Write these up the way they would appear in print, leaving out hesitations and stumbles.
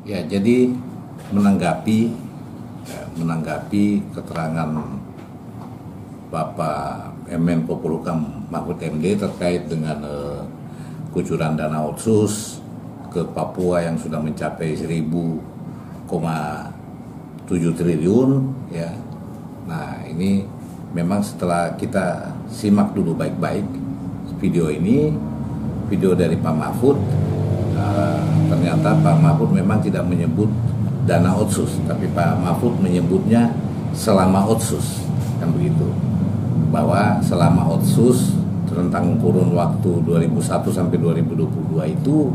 Ya, jadi menanggapi keterangan Bapak Menko Polhukam Mahfud MD terkait dengan kucuran dana otsus ke Papua yang sudah mencapai 1.000,7 triliun ya. Nah, ini memang setelah kita simak dulu baik-baik video dari Pak Mahfud, ternyata Pak Mahfud memang tidak menyebut dana otsus, tapi Pak Mahfud menyebutnya selama otsus, kan begitu. Bahwa selama otsus tentang kurun waktu 2001 sampai 2022 itu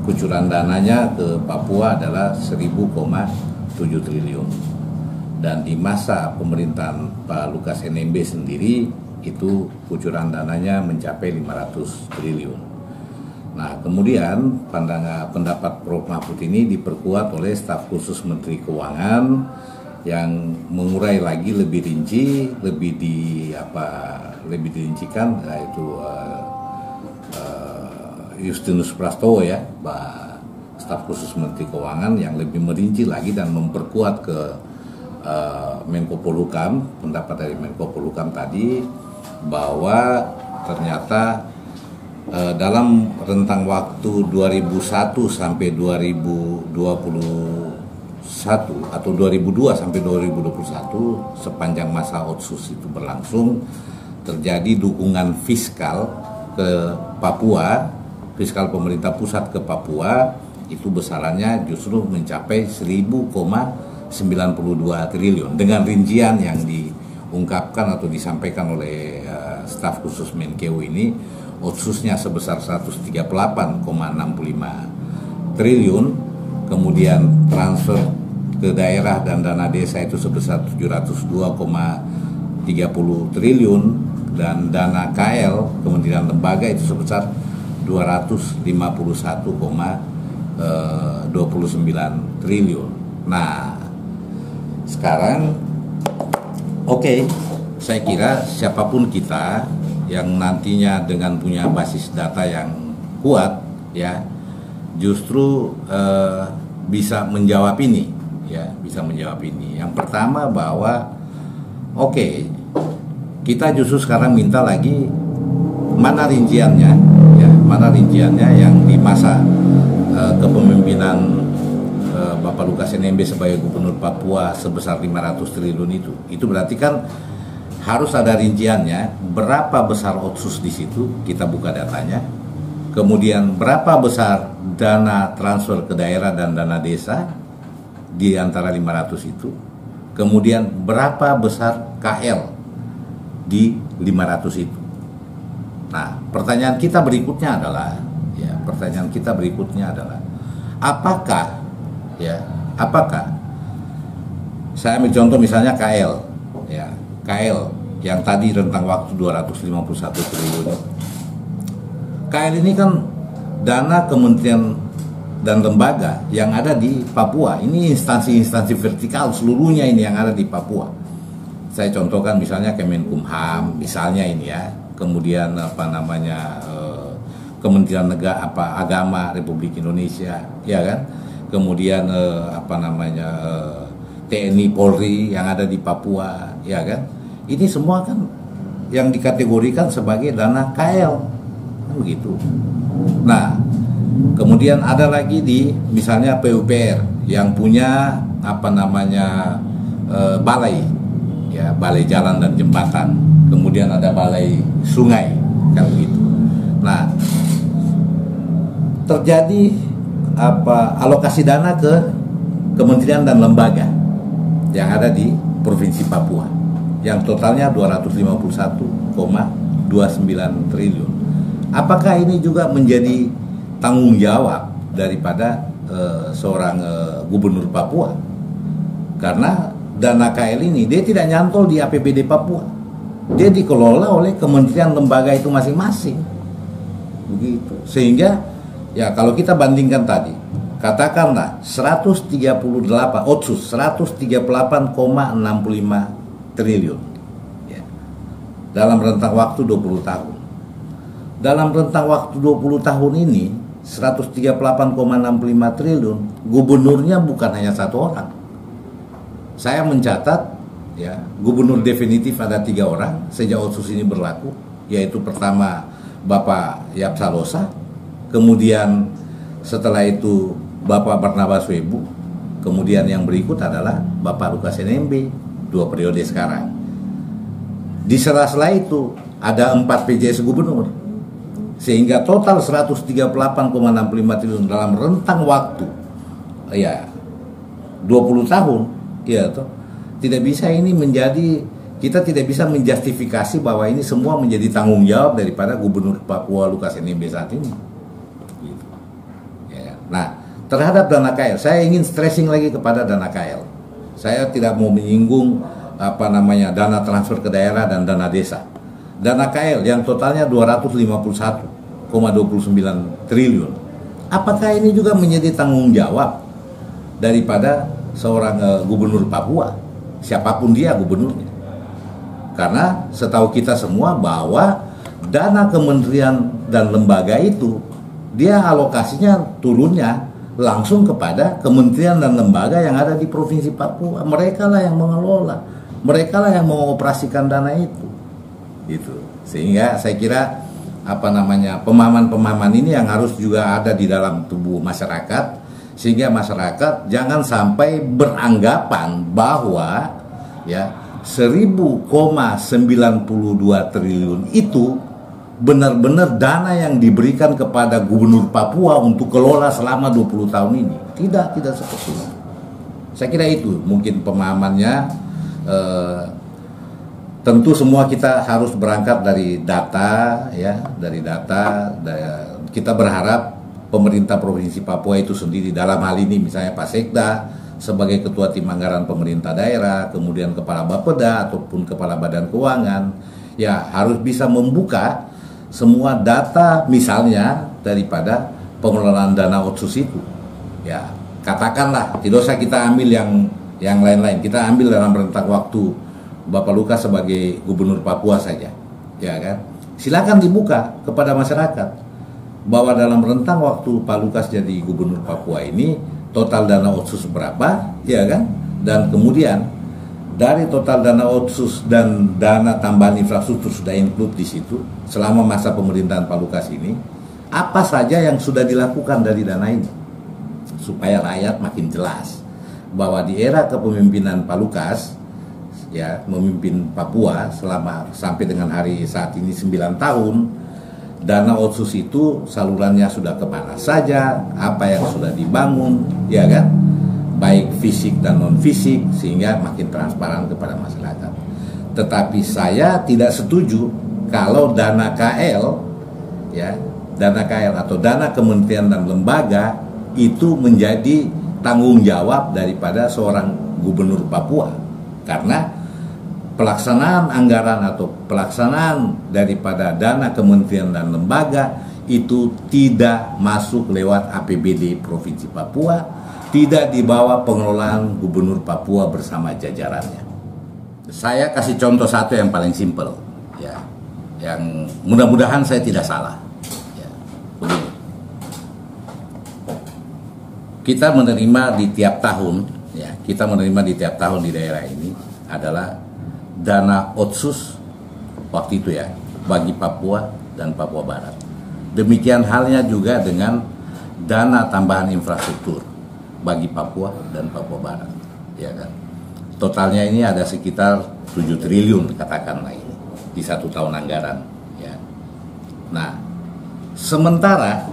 kucuran dananya ke Papua adalah 1.000,7 triliun. Dan di masa pemerintahan Pak Lukas NMB sendiri itu kucuran dananya mencapai 500 triliun. Nah, kemudian pendapat Prof. Mahfud ini diperkuat oleh staf khusus Menteri Keuangan yang mengurai lagi lebih rinci, lebih dirincikan, yaitu Justinus Prastowo ya, staf khusus Menteri Keuangan yang lebih merinci lagi dan memperkuat ke Menko Polhukam, pendapat dari Menko Polhukam tadi bahwa ternyata dalam rentang waktu 2001 sampai 2021 atau 2002 sampai 2021 sepanjang masa otsus itu berlangsung terjadi dukungan fiskal ke Papua, fiskal pemerintah pusat ke Papua itu besarannya justru mencapai 1.000,92 triliun dengan rincian yang diungkapkan atau disampaikan oleh staf khusus Menkeu ini. Otsusnya sebesar 138,65 triliun, kemudian transfer ke daerah dan dana desa itu sebesar 702,30 triliun, dan dana KL Kementerian Lembaga itu sebesar 251,29 triliun. Nah, sekarang saya kira siapapun kita yang nantinya dengan punya basis data yang kuat ya justru bisa menjawab ini ya, bisa menjawab ini. Yang pertama bahwa kita justru sekarang minta lagi mana rinciannya ya, mana rinciannya yang di masa kepemimpinan Bapak Lukas NMB sebagai Gubernur Papua sebesar 500 triliun itu berarti kan harus ada rinciannya berapa besar otsus di situ, kita buka datanya. Kemudian berapa besar dana transfer ke daerah dan dana desa di antara 500 itu. Kemudian berapa besar KL di 500 itu. Nah, pertanyaan kita berikutnya adalah apakah saya ambil contoh misalnya KL ya, KL yang tadi rentang waktu 251 triliun. KL ini kan dana kementerian dan lembaga yang ada di Papua. Ini instansi-instansi vertikal seluruhnya ini yang ada di Papua. Saya contohkan misalnya Kemenkumham, misalnya ini ya. Kemudian Kementerian Agama Republik Indonesia, ya kan? Kemudian TNI Polri yang ada di Papua, ya kan? Ini semua kan yang dikategorikan sebagai dana KL, kan begitu. Nah, kemudian ada lagi di misalnya PUPR yang punya balai, ya balai jalan dan jembatan. Kemudian ada balai sungai, kan begitu. Nah, terjadi alokasi dana ke kementerian dan lembaga yang ada di Provinsi Papua yang totalnya 251,29 triliun. Apakah ini juga menjadi tanggung jawab daripada seorang gubernur Papua? Karena dana KL ini dia tidak nyantol di APBD Papua. dia dikelola oleh kementerian lembaga itu masing-masing. Begitu. Sehingga ya kalau kita bandingkan tadi, katakanlah 138,65 triliun ya, dalam rentang waktu 20 tahun. Dalam rentang waktu 20 tahun ini 138,65 triliun, gubernurnya bukan hanya satu orang. Saya mencatat ya, gubernur definitif ada 3 orang sejak Otsus ini berlaku, yaitu pertama Bapak Yap Salosa, kemudian setelah itu Bapak Barnabas Webu, kemudian yang berikut adalah Bapak Lukas NMB 2 periode sekarang. Di sela-sela itu ada 4 PJS gubernur, sehingga total 138,65 triliun dalam rentang waktu ya 20 tahun ya toh. Tidak bisa ini menjadi, kita tidak bisa menjustifikasi bahwa ini semua menjadi tanggung jawab daripada Gubernur Papua Lukas NMB saat ini. Gitu. Ya. Nah, terhadap dana KL, saya ingin stressing lagi kepada dana KL. Saya tidak mau menyinggung dana transfer ke daerah dan dana desa. Dana KL yang totalnya 251,29 triliun. Apakah ini juga menjadi tanggung jawab daripada seorang gubernur Papua? Siapapun dia gubernurnya. Karena setahu kita semua bahwa dana kementerian dan lembaga itu dia alokasinya turunnya langsung kepada kementerian dan lembaga yang ada di Provinsi Papua. Mereka lah yang mengelola, mereka lah yang mengoperasikan dana itu. Gitu. Sehingga saya kira pemahaman-pemahaman ini yang harus juga ada di dalam tubuh masyarakat, sehingga masyarakat jangan sampai beranggapan bahwa ya 1.000,92 triliun itu benar-benar dana yang diberikan kepada Gubernur Papua untuk kelola selama 20 tahun ini. Tidak seperti itu. Saya kira itu mungkin pemahamannya. Tentu semua kita harus berangkat dari data ya, kita berharap pemerintah Provinsi Papua itu sendiri, dalam hal ini misalnya Pak Sekda sebagai Ketua Tim Anggaran Pemerintah Daerah, kemudian Kepala Bapeda ataupun Kepala Badan Keuangan, ya harus bisa membuka semua data misalnya daripada pengelolaan dana Otsus itu. Ya, katakanlah tidak usah kita ambil yang lain-lain, kita ambil dalam rentang waktu Bapak Lukas sebagai Gubernur Papua saja, ya kan? Silakan dibuka kepada masyarakat bahwa dalam rentang waktu Pak Lukas jadi Gubernur Papua ini total dana Otsus berapa, ya kan? Dan kemudian dari total dana Otsus dan dana tambahan infrastruktur sudah include di situ selama masa pemerintahan Pak Lukas ini, apa saja yang sudah dilakukan dari dana ini, supaya rakyat makin jelas bahwa di era kepemimpinan Pak Lukas ya memimpin Papua selama sampai dengan hari saat ini 9 tahun. Dana Otsus itu salurannya sudah kemana saja, apa yang sudah dibangun, ya kan, baik fisik dan non fisik, sehingga makin transparan kepada masyarakat. Tetapi saya tidak setuju kalau dana KL, ya, dana KL atau dana kementerian dan lembaga itu menjadi tanggung jawab daripada seorang gubernur Papua, karena pelaksanaan anggaran atau pelaksanaan daripada dana kementerian dan lembaga itu tidak masuk lewat APBD Provinsi Papua, tidak di bawah pengelolaan Gubernur Papua bersama jajarannya. Saya kasih contoh satu yang paling simpel, ya, yang mudah-mudahan saya tidak salah. Ya, begini. Kita menerima di tiap tahun, ya, di daerah ini adalah dana Otsus waktu itu ya bagi Papua dan Papua Barat. Demikian halnya juga dengan dana tambahan infrastruktur bagi Papua dan Papua Barat, ya kan. Totalnya ini ada sekitar 7 triliun katakanlah ini di 1 tahun anggaran, ya. Nah, sementara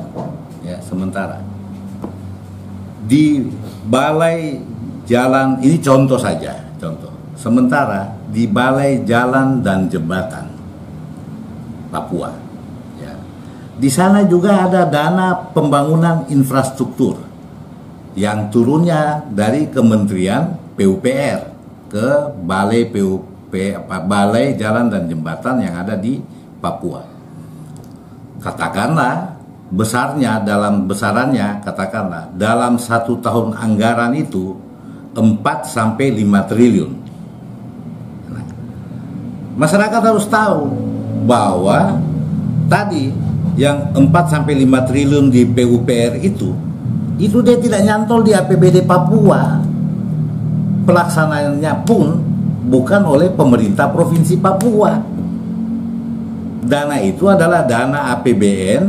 di Balai Jalan ini contoh saja, sementara di Balai Jalan dan Jembatan Papua, ya, di sana juga ada dana pembangunan infrastruktur yang turunnya dari Kementerian PUPR ke Balai Balai Jalan dan Jembatan yang ada di Papua. Katakanlah besarannya katakanlah dalam 1 tahun anggaran itu 4 sampai 5 triliun. Nah, masyarakat harus tahu bahwa tadi yang 4 sampai 5 triliun di PUPR itu dia tidak nyantol di APBD Papua. Pelaksanaannya pun bukan oleh pemerintah Provinsi Papua. Dana itu adalah dana APBN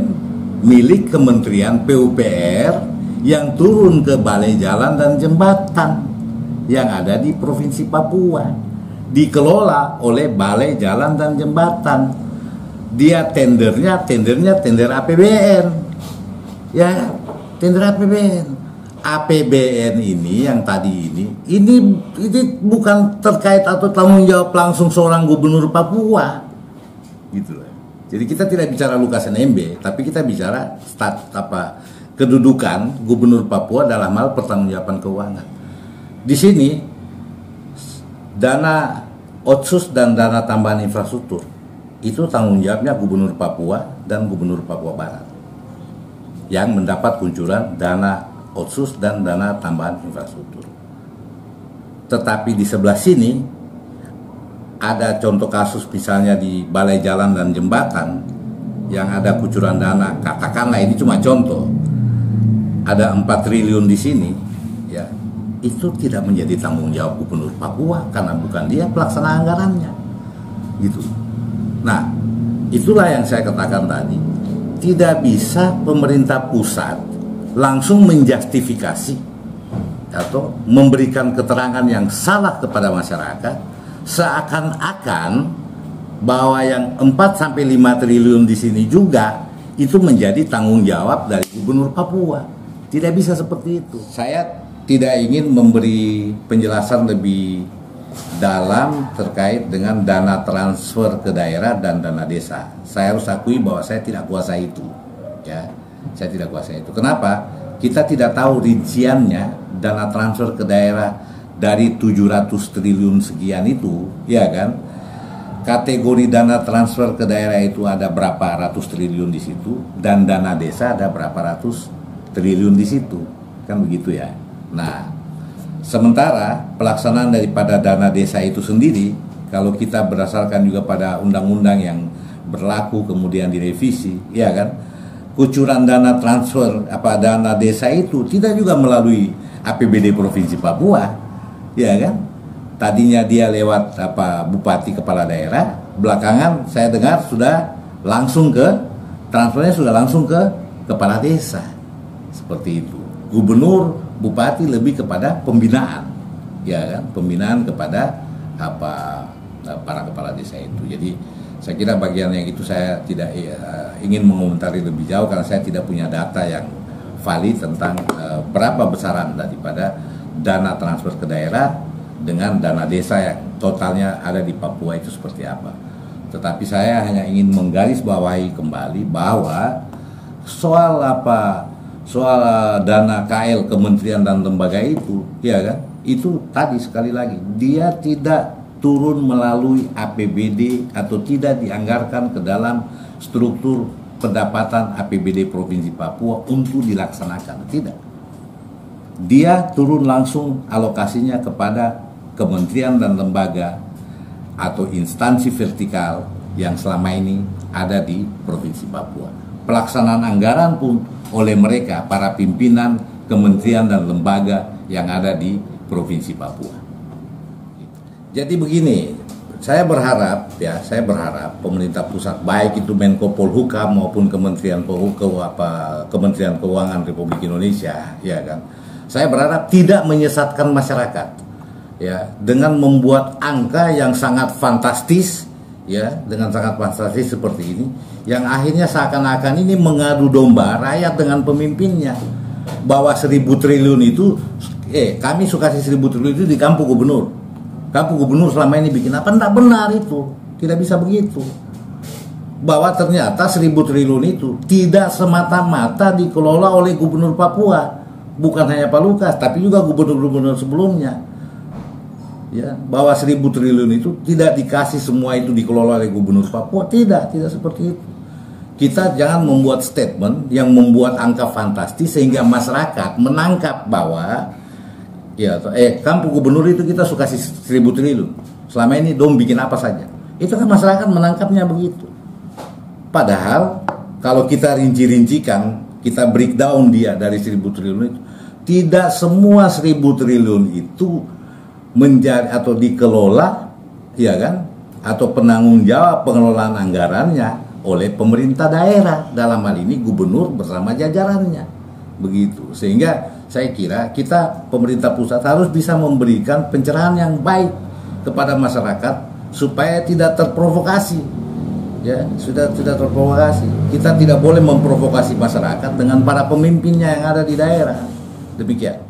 milik Kementerian PUPR yang turun ke Balai Jalan dan Jembatan yang ada di Provinsi Papua. Dikelola oleh Balai Jalan dan Jembatan. Dia tendernya tender APBN. Ya, tender APBN. APBN ini yang tadi ini bukan terkait atau tanggung jawab langsung seorang gubernur Papua, gitu loh. Jadi kita tidak bicara Lukas NMB, tapi kita bicara kedudukan gubernur Papua dalam hal pertanggungjawaban keuangan. Di sini dana otsus dan dana tambahan infrastruktur itu tanggung jawabnya gubernur Papua dan gubernur Papua Barat yang mendapat kuncuran dana otsus dan dana tambahan infrastruktur. Tetapi di sebelah sini ada contoh kasus misalnya di Balai Jalan dan Jembatan yang ada kucuran dana, katakanlah ini cuma contoh, ada 4 triliun di sini, ya itu tidak menjadi tanggung jawab gubernur Papua karena bukan dia pelaksana anggarannya, gitu. Nah, itulah yang saya katakan tadi, tidak bisa pemerintah pusat langsung menjustifikasi atau memberikan keterangan yang salah kepada masyarakat seakan-akan bahwa yang 4 sampai 5 triliun di sini juga itu menjadi tanggung jawab dari gubernur Papua. Tidak bisa seperti itu. Saya tidak ingin memberi penjelasan lebih dalam terkait dengan dana transfer ke daerah dan dana desa. Saya harus akui bahwa saya tidak kuasa itu, ya. Saya tidak kuasa itu. Kenapa? Kita tidak tahu rinciannya dana transfer ke daerah dari 700 triliun sekian itu, ya kan? Kategori dana transfer ke daerah itu ada berapa ratus triliun di situ, dan dana desa ada berapa ratus triliun di situ, kan begitu ya. Nah, sementara pelaksanaan daripada dana desa itu sendiri, kalau kita berdasarkan juga pada undang-undang yang berlaku kemudian direvisi, ya kan? Kucuran dana transfer dana desa itu tidak juga melalui APBD Provinsi Papua, ya kan? Tadinya dia lewat bupati kepala daerah, belakangan saya dengar sudah langsung transfernya sudah langsung ke kepala desa, seperti itu. Gubernur, bupati lebih kepada pembinaan, ya kan? Pembinaan kepada para kepala desa itu. Jadi saya kira bagian yang itu saya tidak ingin mengomentari lebih jauh karena saya tidak punya data yang valid tentang berapa besaran daripada dana transfer ke daerah dengan dana desa yang totalnya ada di Papua itu seperti apa. Tetapi saya hanya ingin menggarisbawahi kembali bahwa soal dana KL kementerian dan lembaga itu, ya kan? Itu tadi sekali lagi dia tidak turun melalui APBD atau tidak dianggarkan ke dalam struktur pendapatan APBD Provinsi Papua untuk dilaksanakan. Tidak. Dia turun langsung alokasinya kepada kementerian dan lembaga atau instansi vertikal yang selama ini ada di Provinsi Papua. Pelaksanaan anggaran pun oleh mereka, para pimpinan kementerian dan lembaga yang ada di Provinsi Papua. Jadi begini, saya berharap pemerintah pusat, baik itu Menko Polhukam maupun Kementerian Keuangan Republik Indonesia, ya kan. Saya berharap tidak menyesatkan masyarakat, ya, dengan membuat angka yang sangat fantastis, ya, dengan sangat fantastis seperti ini, yang akhirnya seakan-akan ini mengadu domba rakyat dengan pemimpinnya, bahwa 1.000 triliun itu, kami suka kasih 1.000 triliun itu di kampung gubernur. Kampung gubernur selama ini bikin apa? Tidak benar itu, tidak bisa begitu. Bahwa ternyata 1.000 triliun itu tidak semata-mata dikelola oleh gubernur Papua, bukan hanya Pak Lukas, tapi juga gubernur-gubernur sebelumnya. ya, bahwa 1.000 triliun itu tidak dikasih semua itu dikelola oleh Gubernur Papua. Tidak seperti itu. Kita jangan membuat statement yang membuat angka fantastis sehingga masyarakat menangkap bahwa ya kampung gubernur itu kita suka kasih 1.000 triliun. Selama ini dong bikin apa saja. Itu kan masyarakat menangkapnya begitu. Padahal kalau kita rinci-rincikan, kita breakdown dia dari 1.000 triliun itu, tidak semua 1.000 triliun itu menjadi atau dikelola, ya kan, atau penanggung jawab pengelolaan anggarannya oleh pemerintah daerah, dalam hal ini gubernur bersama jajarannya, begitu. Sehingga saya kira kita pemerintah pusat harus bisa memberikan pencerahan yang baik kepada masyarakat supaya tidak terprovokasi, ya, sudah tidak terprovokasi. Kita tidak boleh memprovokasi masyarakat dengan para pemimpinnya yang ada di daerah. Demikian.